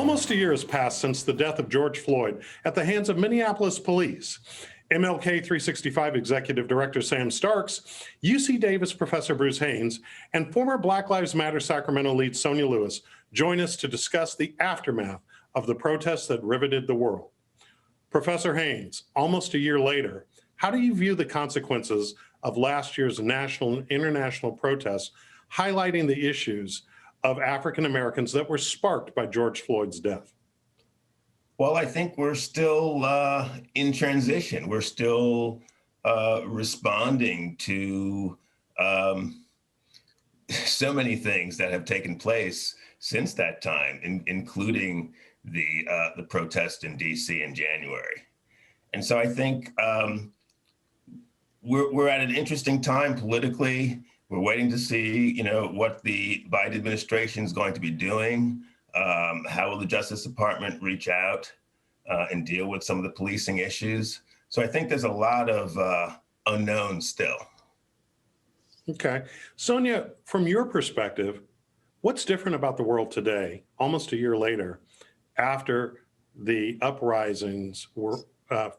Almost a year has passed since the death of George Floyd at the hands of Minneapolis police. MLK 365 Executive Director Sam Starks, UC Davis Professor Bruce Haynes, and former Black Lives Matter Sacramento lead Sonia join us to discuss the aftermath of the protests that riveted the world. Professor Haynes, almost a year later, how do you view the consequences of last year's national and international protests highlighting the issues of African Americans that were sparked by George Floyd's death? Well, I think we're still in transition. We're still responding to so many things that have taken place since that time, including the protest in DC in January. And so I think we're at an interesting time politically. We're waiting to see, what the Biden administration is going to be doing. How will the Justice Department reach out and deal with some of the policing issues? So I think there's a lot of unknowns still. Okay. Sonia, from your perspective, what's different about the world today, almost a year later, after the uprisings were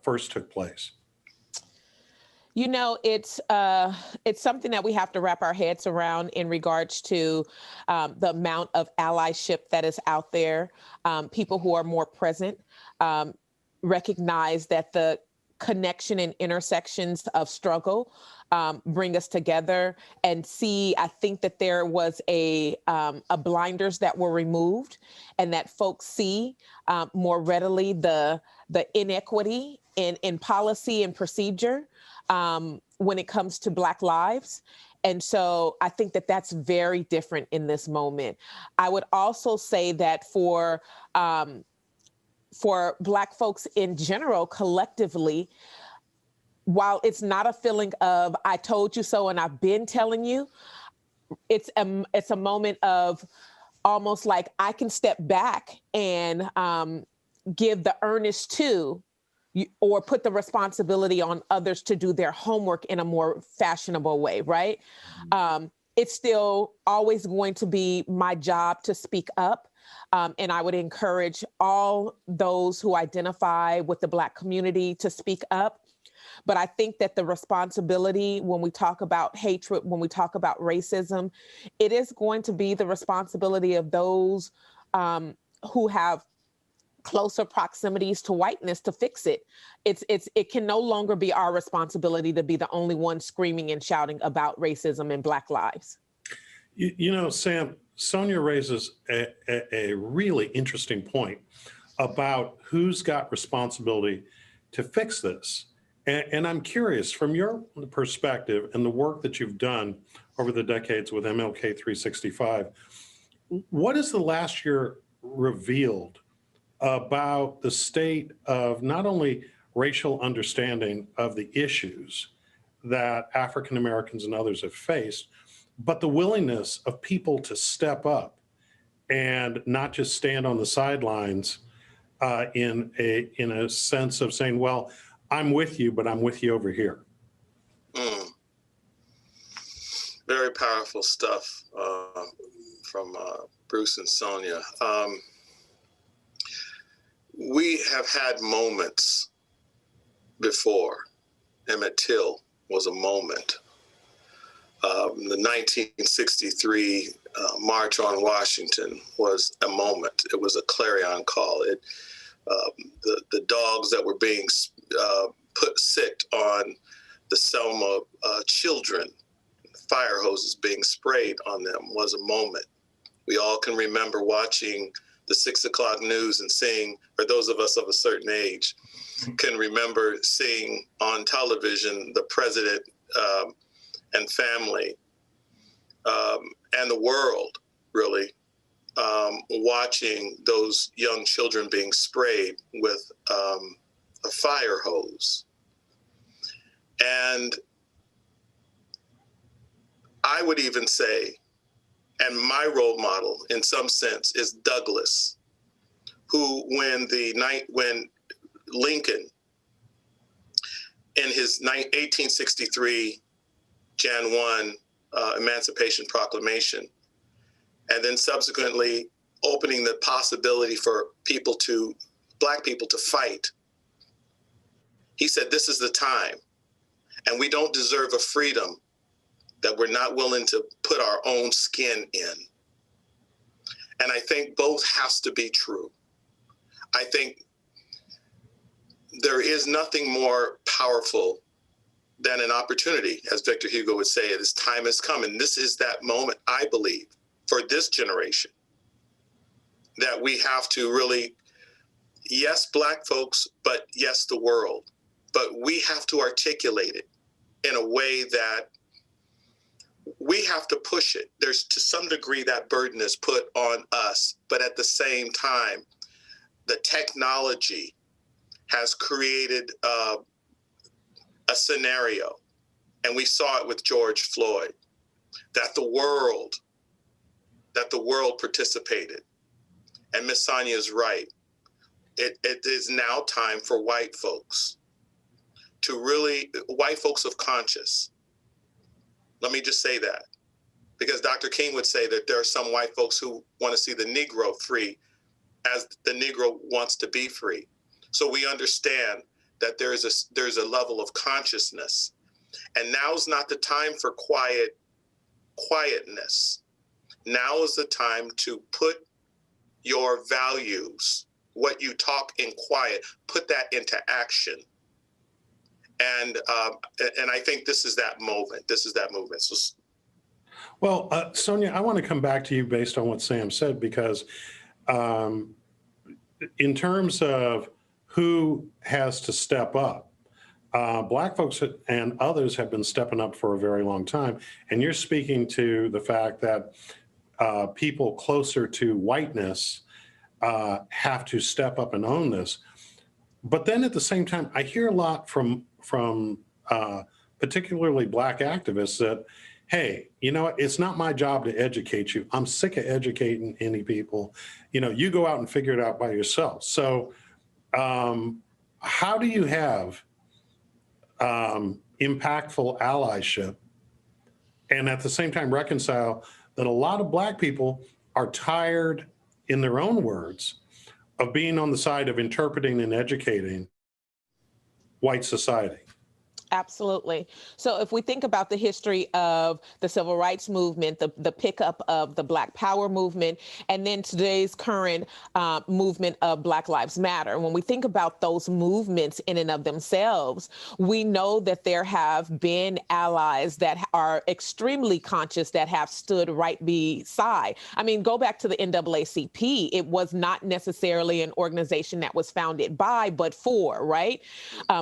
first took place? It's something that we have to wrap our heads around in regards to the amount of allyship that is out there. People who are more present recognize that the connection and intersections of struggle bring us together, and see, I think that there was a blinders that were removed, and that folks see more readily the inequity in policy and procedure when it comes to Black lives. And so I think that that's very different in this moment. I would also say that for Black folks in general, collectively, while it's not a feeling of I told you so and I've been telling you, it's a moment of almost like I can step back and give the earnest to, or put the responsibility on others to do their homework in a more fashionable way, right? Mm-hmm. It's still always going to be my job to speak up. And I would encourage all those who identify with the Black community to speak up. But I think that the responsibility, when we talk about hatred, when we talk about racism, it is going to be the responsibility of those who have closer proximities to whiteness to fix it. It can no longer be our responsibility to be the only one screaming and shouting about racism and Black lives. Sam, Sonia raises a really interesting point about who's got responsibility to fix this. And I'm curious, from your perspective and the work that you've done over the decades with MLK 365, what has the last year revealed about the state of not only racial understanding of the issues that African Americans and others have faced, but the willingness of people to step up and not just stand on the sidelines in a sense of saying, well, I'm with you, but I'm with you over here. Very powerful stuff from Bruce and Sonia. We have had moments before. Emmett Till was a moment. The 1963 March on Washington was a moment. It was a clarion call. The dogs that were being put sick on the Selma children, fire hoses being sprayed on them, was a moment. We all can remember watching the 6 o'clock news and seeing, or those of us of a certain age can remember seeing on television the president and family and the world really watching those young children being sprayed with a fire hose. And I would even say, and my role model in some sense is Douglas, who when Lincoln in his 1863 Jan 1 Emancipation Proclamation, and then subsequently opening the possibility for Black people to fight. He said, this is the time, and we don't deserve a freedom that we're not willing to put our own skin in. And I think both has to be true. I think there is nothing more powerful than an opportunity, as Victor Hugo would say. This time has come, and this is that moment, I believe, for this generation, that we have to really, yes, Black folks, but yes, the world. But we have to articulate it in a way that we have to push it. There's, to some degree, that burden is put on us, but at the same time, the technology has created a scenario, and we saw it with George Floyd, that the world participated. And Miss Sonia is right. It is now time for white folks to really, white folks of conscience. Let me just say that, because Dr. King would say that there are some white folks who want to see the Negro free as the Negro wants to be free. So we understand that there's a level of consciousness, and now's not the time for quietness. Now is the time to put your values, what you talk in quiet, put that into action. And I think this is that moment. This is that movement. So, well, Sonia, I want to come back to you based on what Sam said, because in terms of who has to step up, Black folks and others have been stepping up for a very long time. And you're speaking to the fact that people closer to whiteness have to step up and own this. But then at the same time, I hear a lot from particularly Black activists that, hey, you know what, it's not my job to educate you. I'm sick of educating any people. You know, you go out and figure it out by yourself. So how do you have impactful allyship and at the same time reconcile that a lot of Black people are tired, in their own words, of being on the side of interpreting and educating white society? Absolutely. So if we think about the history of the civil rights movement, the pickup of the Black Power movement, and then today's current movement of Black Lives Matter, when we think about those movements in and of themselves, we know that there have been allies that are extremely conscious that have stood right beside. I mean, go back to the NAACP. It was not necessarily an organization that was founded by, but for, right,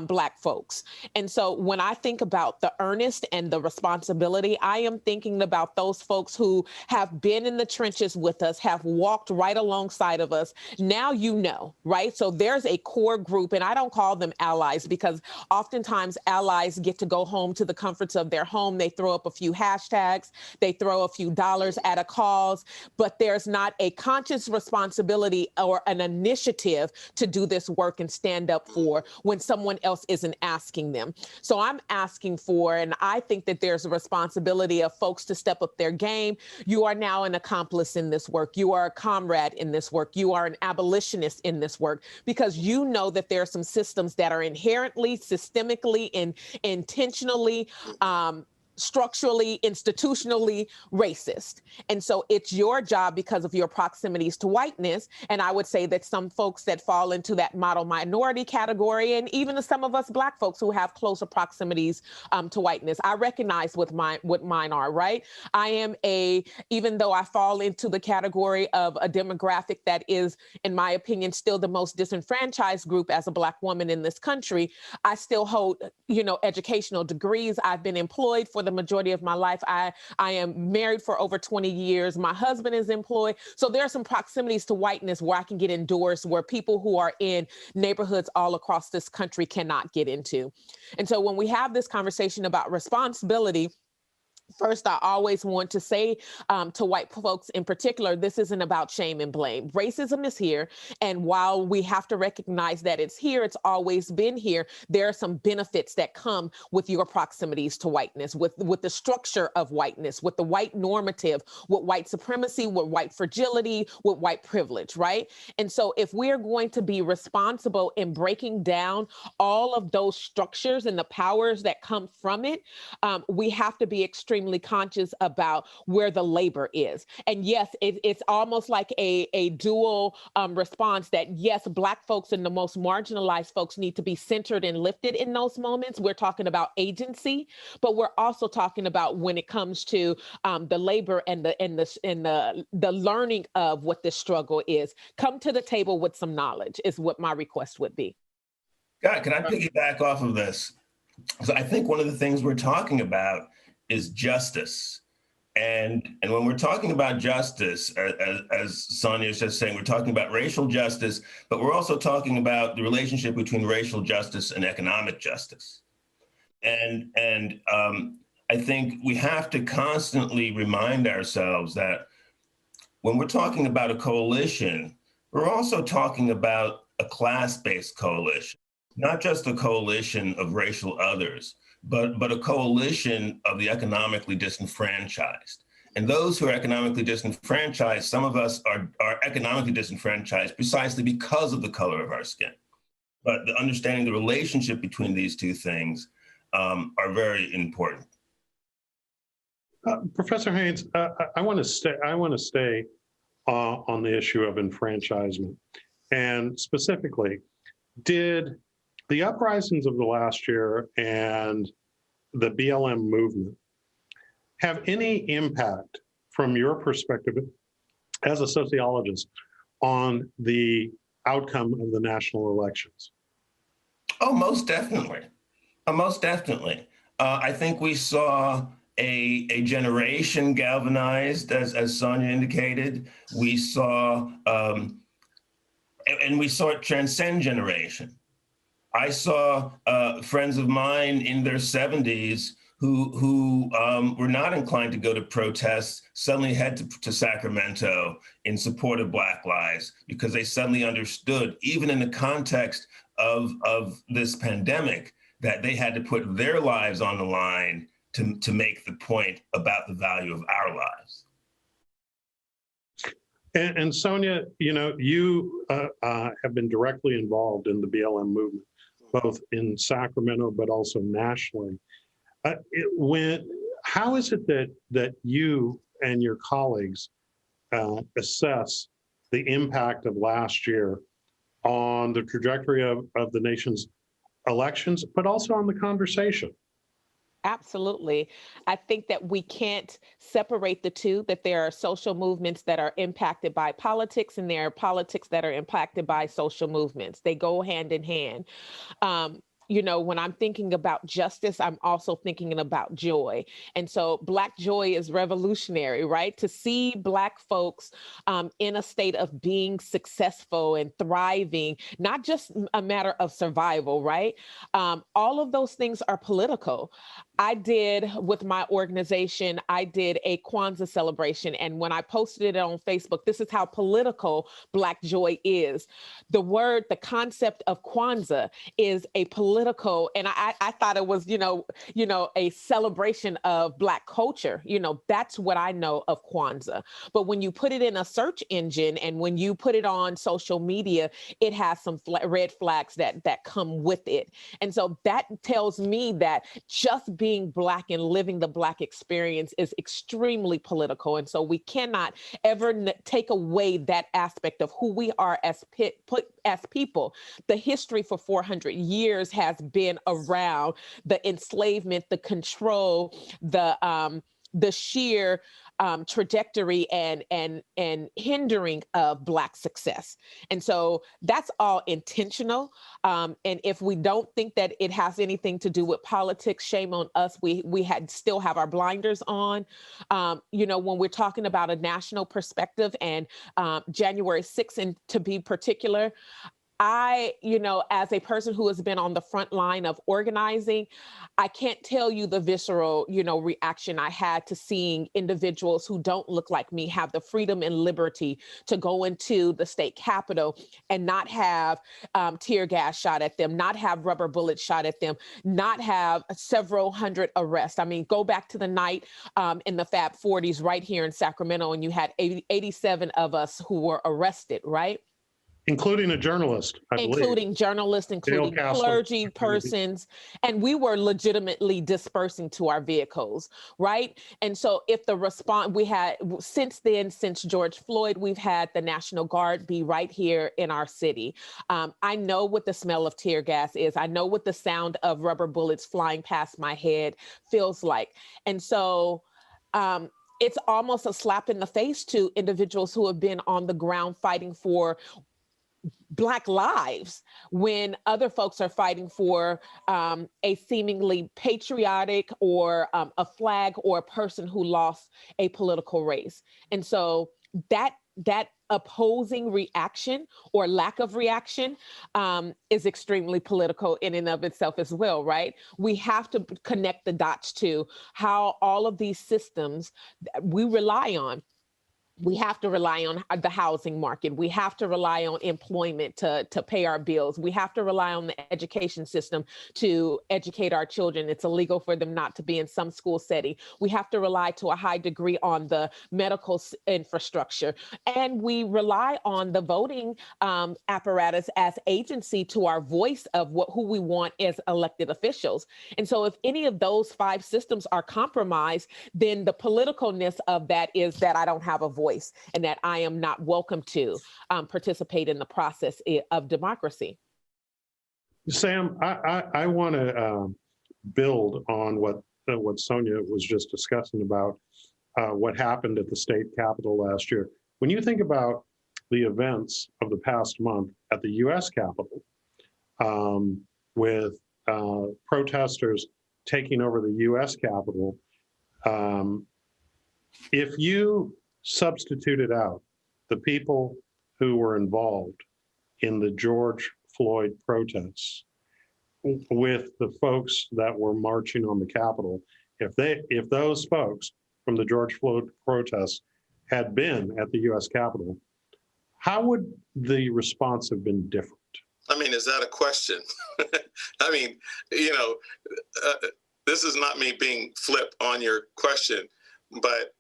Black folks. And so when I think about the earnest and the responsibility, I am thinking about those folks who have been in the trenches with us, have walked right alongside of us. Now you know, right? So there's a core group, and I don't call them allies because oftentimes allies get to go home to the comforts of their home. They throw up a few hashtags, they throw a few dollars at a cause, but there's not a conscious responsibility or an initiative to do this work and stand up for when someone else isn't asking them. So I'm asking for, and I think that there's a responsibility of folks to step up their game. You are now an accomplice in this work. You are a comrade in this work. You are an abolitionist in this work, because you know that there are some systems that are inherently, systemically, and intentionally, structurally, institutionally racist. And so it's your job, because of your proximities to whiteness. And I would say that some folks that fall into that model minority category, and even some of us Black folks who have closer proximities to whiteness, I recognize what mine are, right? I am even though I fall into the category of a demographic that is, in my opinion, still the most disenfranchised group as a Black woman in this country, I still hold, educational degrees. I've been employed for the majority of my life. I am married for over 20 years. My husband is employed. So there are some proximities to whiteness where I can get endorsed, where people who are in neighborhoods all across this country cannot get into. And so when we have this conversation about responsibility, First, I always want to say to white folks in particular, this isn't about shame and blame. Racism is here. And while we have to recognize that it's here, it's always been here. There are some benefits that come with your proximities to whiteness, with the structure of whiteness, with the white normative, with white supremacy, with white fragility, with white privilege, right? And so if we're going to be responsible in breaking down all of those structures and the powers that come from it, we have to be extremely conscious about where the labor is. And yes, it's almost like a dual response that yes, Black folks and the most marginalized folks need to be centered and lifted in those moments. We're talking about agency, but we're also talking about when it comes to the labor and the learning of what this struggle is. Come to the table with some knowledge is what my request would be. God, can I piggyback off of this? So I think one of the things we're talking about is justice. And when we're talking about justice, as Sonia is just saying, we're talking about racial justice, but we're also talking about the relationship between racial justice and economic justice. And I think we have to constantly remind ourselves that when we're talking about a coalition, we're also talking about a class-based coalition, not just a coalition of racial others, but a coalition of the economically disenfranchised. And those who are economically disenfranchised, some of us are economically disenfranchised precisely because of the color of our skin. But understanding the relationship between these two things are very important. Professor Haynes, I want to stay on the issue of enfranchisement, and specifically, did the uprisings of the last year and the BLM movement have any impact from your perspective as a sociologist on the outcome of the national elections? Oh, most definitely. Most definitely. I think we saw a generation galvanized, as Sonia indicated. We saw, and we saw it transcend generation. I saw friends of mine in their 70s who were not inclined to go to protests suddenly head to Sacramento in support of Black lives because they suddenly understood, even in the context of this pandemic, that they had to put their lives on the line to make the point about the value of our lives. And Sonia, you have been directly involved in the BLM movement, both in Sacramento, but also nationally. How is it that you and your colleagues assess the impact of last year on the trajectory of the nation's elections, but also on the conversation? Absolutely. I think that we can't separate the two, that there are social movements that are impacted by politics and there are politics that are impacted by social movements. They go hand in hand. When I'm thinking about justice, I'm also thinking about joy. And so Black joy is revolutionary, right? To see Black folks in a state of being successful and thriving, not just a matter of survival, right? All of those things are political. I did, with my organization, I did a Kwanzaa celebration. And when I posted it on Facebook, this is how political Black joy is. The concept of Kwanzaa is a political, and I thought it was, a celebration of Black culture. That's what I know of Kwanzaa. But when you put it in a search engine and when you put it on social media, it has some red flags that come with it. And so that tells me that just being Black and living the Black experience is extremely political. And so we cannot ever take away that aspect of who we are as people. The history for 400 years has been around the enslavement, the control, the sheer trajectory and hindering of Black success. And so that's all intentional. And if we don't think that it has anything to do with politics, shame on us. We still have our blinders on. When we're talking about a national perspective and January 6th, and to be particular, as a person who has been on the front line of organizing, I can't tell you the visceral, reaction I had to seeing individuals who don't look like me have the freedom and liberty to go into the state capitol and not have tear gas shot at them, not have rubber bullets shot at them, not have several hundred arrests. I mean, go back to the night in the Fab 40s right here in Sacramento, and you had 87 of us who were arrested, right? Including a journalist, I believe. Including journalists, including clergy persons, and we were legitimately dispersing to our vehicles, right? And so if the response we had since then, since George Floyd, we've had the National Guard be right here in our city. I know what the smell of tear gas is. I know what the sound of rubber bullets flying past my head feels like. And so it's almost a slap in the face to individuals who have been on the ground fighting for Black lives when other folks are fighting for a seemingly patriotic or a flag or a person who lost a political race. And so that opposing reaction or lack of reaction is extremely political in and of itself as well, right? We have to connect the dots to how all of these systems that we rely on. We have to rely on the housing market. We have to rely on employment to pay our bills. We have to rely on the education system to educate our children. It's illegal for them not to be in some school setting. We have to rely to a high degree on the medical infrastructure. And we rely on the voting apparatus as agency to our voice of who we want as elected officials. And so if any of those 5 systems are compromised, then the politicalness of that is that I don't have a voice and that I am not welcome to participate in the process of democracy. Sam, I want to build on what Sonia was just discussing about what happened at the state capitol last year. When you think about the events of the past month at the U.S. Capitol, with protesters taking over the U.S. Capitol, if you substituted out the people who were involved in the George Floyd protests with the folks that were marching on the Capitol, if those folks from the George Floyd protests had been at the U.S. Capitol, how would the response have been different? I mean, is that a question? I mean, this is not me being flip on your question, but,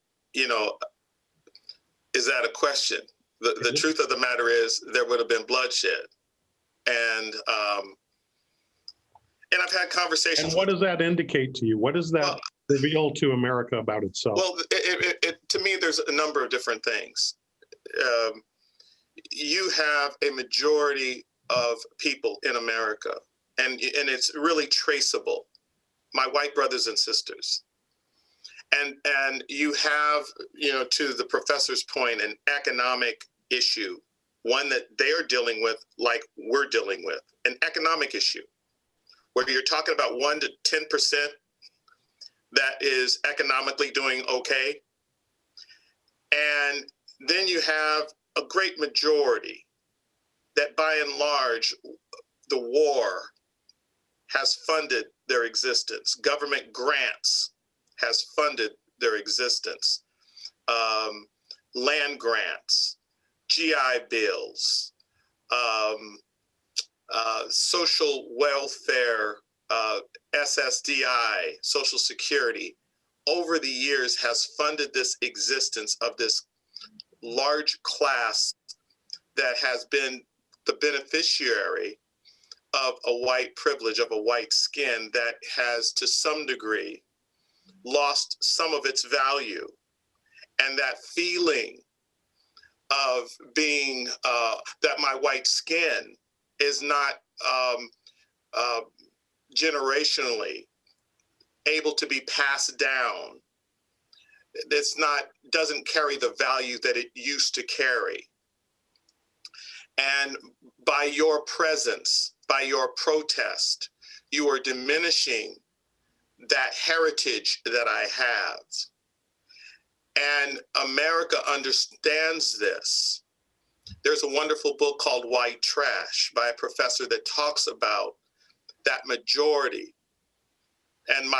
is that a question? The truth of the matter is there would have been bloodshed. And I've had conversations. And what does that indicate to you? What does that reveal to America about itself? Well, to me, there's a number of different things. You have a majority of people in America, and it's really traceable. My white brothers and sisters. And you have, to the professor's point, an economic issue, one that they are dealing with like we're dealing with, an economic issue, where you're talking about 1 to 10% that is economically doing okay. And then you have a great majority that by and large, the war has funded their existence. Government grants has funded their existence. Land grants, GI bills, social welfare, SSDI, Social Security, over the years has funded this existence of this large class that has been the beneficiary of a white privilege, of a white skin that has to some degree lost some of its value. And that feeling of being, that my white skin is not generationally able to be passed down. Doesn't carry the value that it used to carry. And by your presence, by your protest, you are diminishing that heritage that I have. And America understands this. There's a wonderful book called White Trash by a professor that talks about that majority. And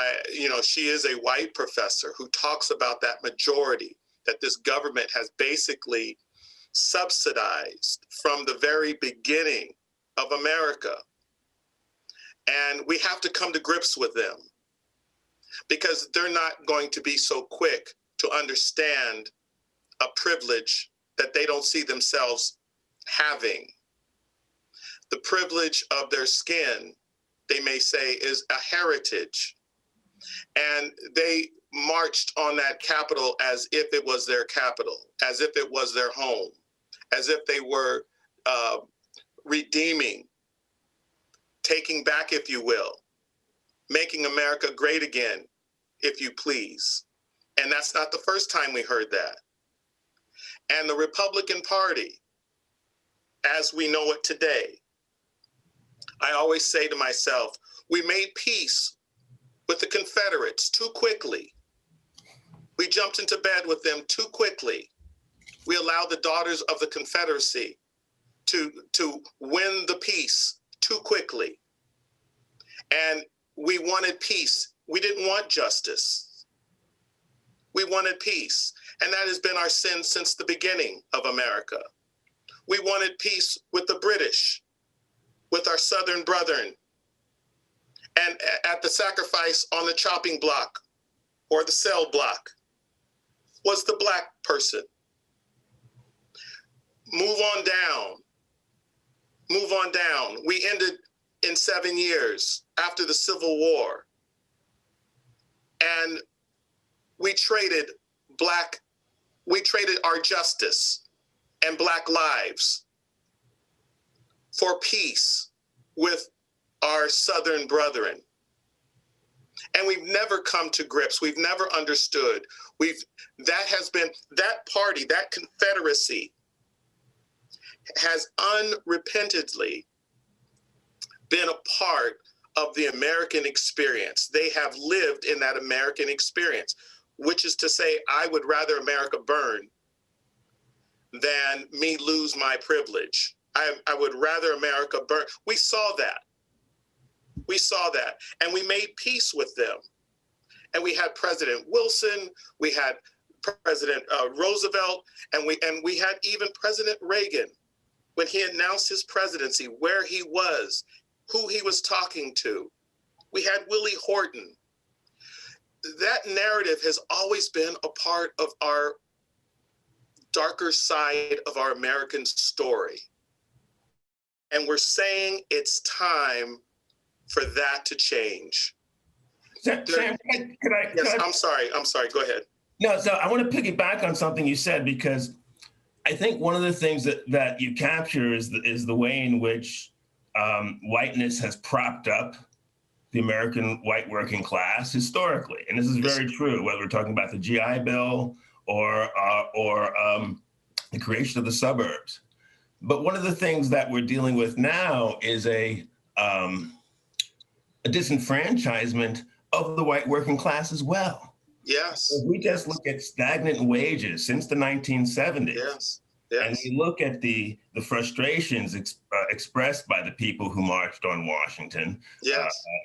she is a white professor who talks about that majority that this government has basically subsidized from the very beginning of America. And we have to come to grips with them because they're not going to be so quick to understand a privilege that they don't see themselves having. The privilege of their skin, they may say, is a heritage. And they marched on that Capitol as if it was their capital, as if it was their home, as if they were redeeming, taking back, if you will, making America great again, if you please. And that's not the first time we heard that. And the Republican Party, as we know it today, I always say to myself, we made peace with the Confederates too quickly. We jumped into bed with them too quickly. We allowed the daughters of the Confederacy to win the peace too quickly. And we wanted peace. We didn't want justice. We wanted peace. And that has been our sin since the beginning of America. We wanted peace with the British, with our Southern brethren, and at the sacrifice on the chopping block or the cell block was the Black person. Move on down. Move on down. We ended in 7 years after the Civil War. And we traded our justice and Black lives for peace with our Southern brethren. And we've never come to grips. We've never understood. That party, that Confederacy has unrepentantly been a part of the American experience. They have lived in that American experience, which is to say, I would rather America burn than me lose my privilege. I would rather America burn. We saw that. We saw that. And we made peace with them. And we had President Wilson, we had President Roosevelt, and we had even President Reagan when he announced his presidency, where he was, who he was talking to. We had Willie Horton. That narrative has always been a part of our darker side of our American story. And we're saying it's time for that to change. Sam, Yes, I'm sorry, go ahead. No, so I want to piggyback on something you said, because I think one of the things that you capture is the way in which whiteness has propped up the American white working class historically. And this is very true, whether we're talking about the GI Bill or the creation of the suburbs. But one of the things that we're dealing with now is a disenfranchisement of the white working class as well. Yes. If we just look at stagnant wages since the 1970s, yes. and we look at the frustrations expressed by the people who marched on Washington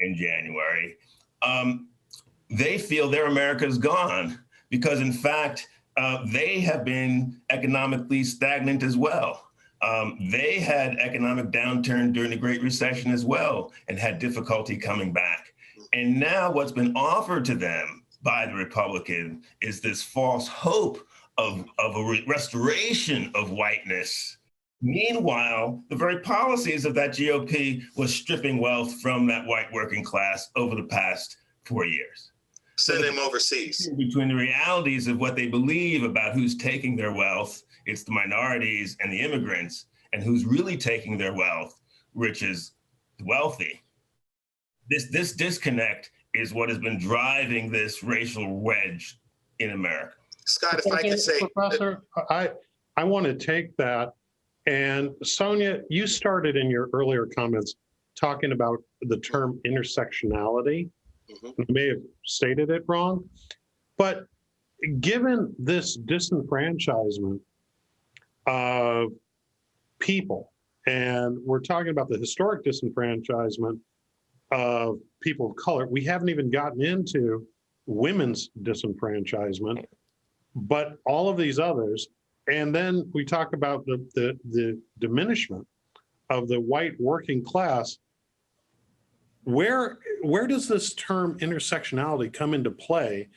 in January, they feel their America's gone because, in fact, they have been economically stagnant as well. They had economic downturn during the Great Recession as well and had difficulty coming back. And now what's been offered to them by the Republican is this false hope of a restoration of whiteness. Meanwhile, the very policies of that GOP was stripping wealth from that white working class over the past 4 years. Send them overseas. Between the realities of what they believe about who's taking their wealth, it's the minorities and the immigrants, and who's really taking their wealth, which is the wealthy. This disconnect is what has been driving this racial wedge in America. Scott, if I could say, Professor, I want to take that. And Sonia, you started in your earlier comments talking about the term intersectionality. You may have stated it wrong, but given this disenfranchisement of people. And we're talking about the historic disenfranchisement of people of color. We haven't even gotten into women's disenfranchisement, but all of these others. And then we talk about the diminishment of the white working class. Where does this term intersectionality come into play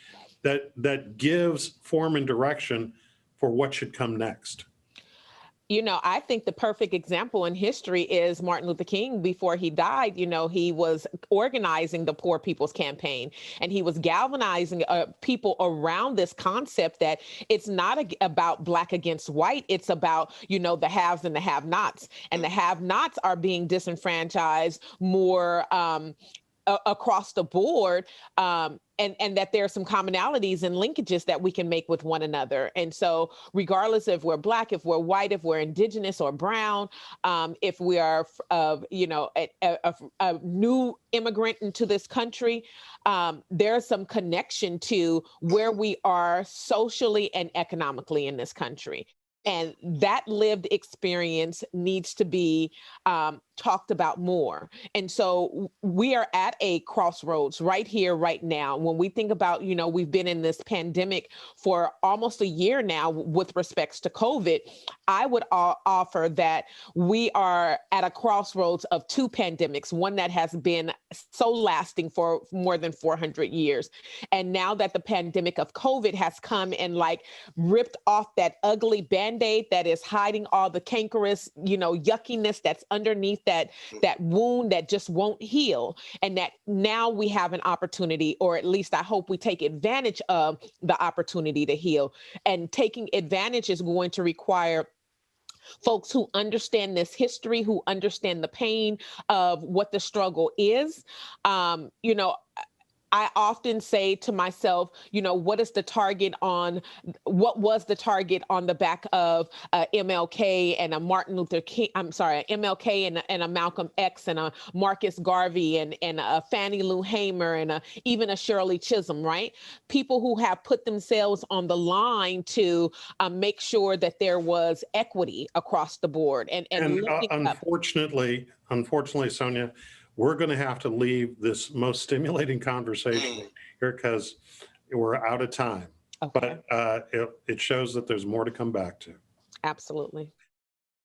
that gives form and direction for what should come next? You know, I think the perfect example in history is Martin Luther King. Before he died, you know, he was organizing the Poor People's Campaign, and he was galvanizing people around this concept that it's not about Black against white. It's about, you know, the haves and the have-nots, and the have-nots are being disenfranchised more across the board, and that there are some commonalities and linkages that we can make with one another. And so regardless if we're Black, if we're white, if we're indigenous or brown, if we are, you know, a new immigrant into this country, there's some connection to where we are socially and economically in this country. And that lived experience needs to be talked about more. And so we are at a crossroads right here, right now. When we think about, you know, we've been in this pandemic for almost a year now with respects to COVID, I would offer that we are at a crossroads of two pandemics, one that has been so lasting for more than 400 years. And now that the pandemic of COVID has come and like ripped off that ugly Band-Aid that is hiding all the cankerous, you know, yuckiness that's underneath that wound that just won't heal. And that now we have an opportunity, or at least I hope we take advantage of the opportunity to heal. And taking advantage is going to require folks who understand this history, who understand the pain of what the struggle is. You know, I often say to myself, you know, what was the target on the back of MLK and a Martin Luther King, I'm sorry, MLK and a Malcolm X and a Marcus Garvey and a Fannie Lou Hamer and even a Shirley Chisholm, right? People who have put themselves on the line to make sure that there was equity across the board. And unfortunately, Sonia, we're going to have to leave this most stimulating conversation here because we're out of time. Okay. But it shows that there's more to come back to. Absolutely.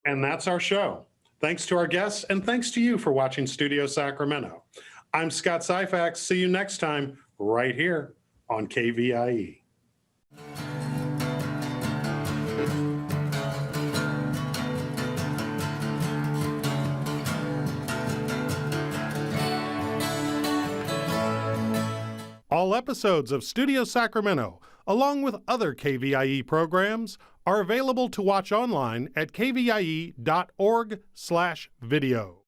And that's our show. Thanks to our guests, and thanks to you for watching Studio Sacramento. I'm Scott Syphax. See you next time right here on KVIE. All episodes of Studio Sacramento, along with other KVIE programs, are available to watch online at kvie.org/video.